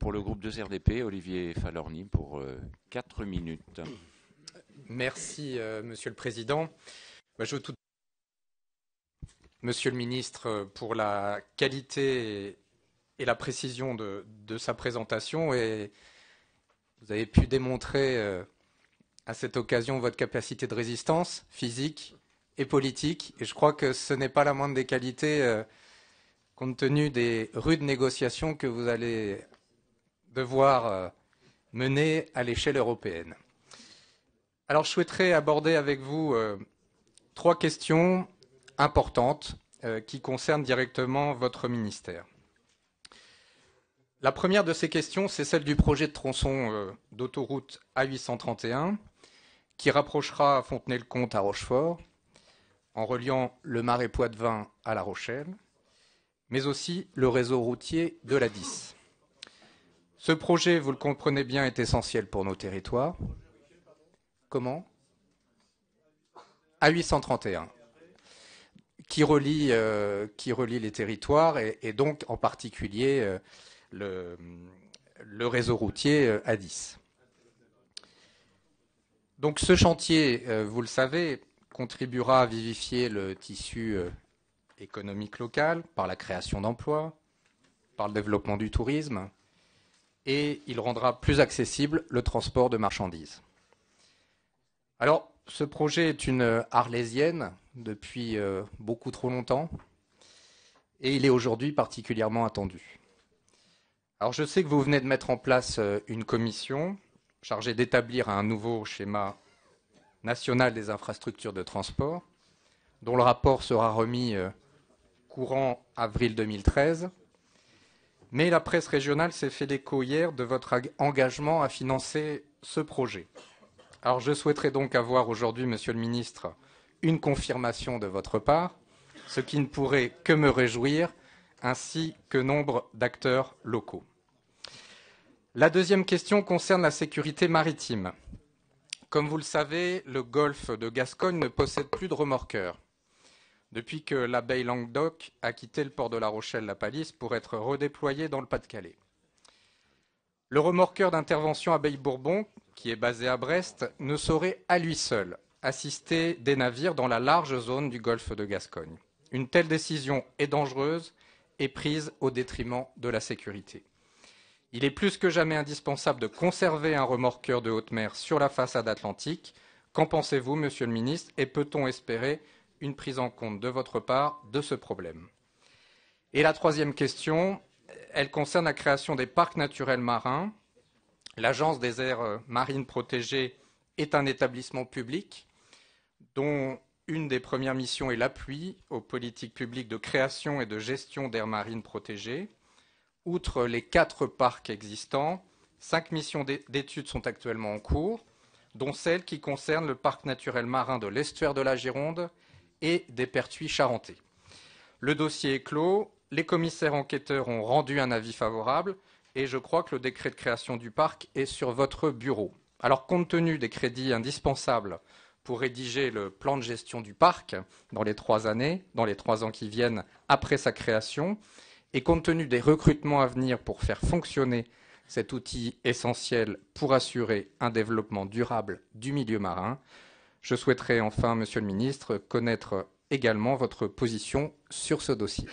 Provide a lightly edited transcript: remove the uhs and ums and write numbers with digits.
Pour le groupe 2RDP, Olivier Falorni pour 4 minutes. Merci, Monsieur le Président. Je veux tout Monsieur le Ministre pour la qualité et la précision de sa présentation. Et vous avez pu démontrer à cette occasion votre capacité de résistance physique et politique. Et je crois que ce n'est pas la moindre des qualités compte tenu des rudes négociations que vous allez devoir mener à l'échelle européenne. Alors je souhaiterais aborder avec vous 3 questions importantes qui concernent directement votre ministère. La première de ces questions, c'est celle du projet de tronçon d'autoroute A831 qui rapprochera Fontenay-le-Comte à Rochefort en reliant le Marais Poitevin à La Rochelle, mais aussi le réseau routier de la 10. Ce projet, vous le comprenez bien, est essentiel pour nos territoires. Comment ? A831, qui relie les territoires et donc en particulier le réseau routier A10. Donc ce chantier, vous le savez, contribuera à vivifier le tissu économique local par la création d'emplois, par le développement du tourisme, et il rendra plus accessible le transport de marchandises. Alors, ce projet est une arlésienne depuis beaucoup trop longtemps, et il est aujourd'hui particulièrement attendu. Alors, je sais que vous venez de mettre en place une commission chargée d'établir un nouveau schéma national des infrastructures de transport, dont le rapport sera remis courant avril 2013. Mais la presse régionale s'est fait l'écho hier de votre engagement à financer ce projet. Alors je souhaiterais donc avoir aujourd'hui, Monsieur le Ministre, une confirmation de votre part, ce qui ne pourrait que me réjouir, ainsi que nombre d'acteurs locaux. La deuxième question concerne la sécurité maritime. Comme vous le savez, le golfe de Gascogne ne possède plus de remorqueurs, depuis que la baie Languedoc a quitté le port de La Rochelle-la-Palisse pour être redéployé dans le Pas-de-Calais. Le remorqueur d'intervention à Baie-Bourbon, qui est basé à Brest, ne saurait à lui seul assister des navires dans la large zone du golfe de Gascogne. Une telle décision est dangereuse et prise au détriment de la sécurité. Il est plus que jamais indispensable de conserver un remorqueur de haute mer sur la façade atlantique. Qu'en pensez-vous, Monsieur le Ministre, et peut-on espérer une prise en compte de votre part de ce problème? Et la troisième question, elle concerne la création des parcs naturels marins. L'Agence des aires marines protégées est un établissement public dont une des premières missions est l'appui aux politiques publiques de création et de gestion d'aires marines protégées. Outre les 4 parcs existants, 5 missions d'études sont actuellement en cours, dont celle qui concerne le parc naturel marin de l'estuaire de la Gironde et des Pertuis charentais. Le dossier est clos, les commissaires enquêteurs ont rendu un avis favorable et je crois que le décret de création du parc est sur votre bureau. Alors, compte tenu des crédits indispensables pour rédiger le plan de gestion du parc dans les 3 ans qui viennent après sa création, et compte tenu des recrutements à venir pour faire fonctionner cet outil essentiel pour assurer un développement durable du milieu marin, je souhaiterais enfin, Monsieur le Ministre, connaître également votre position sur ce dossier.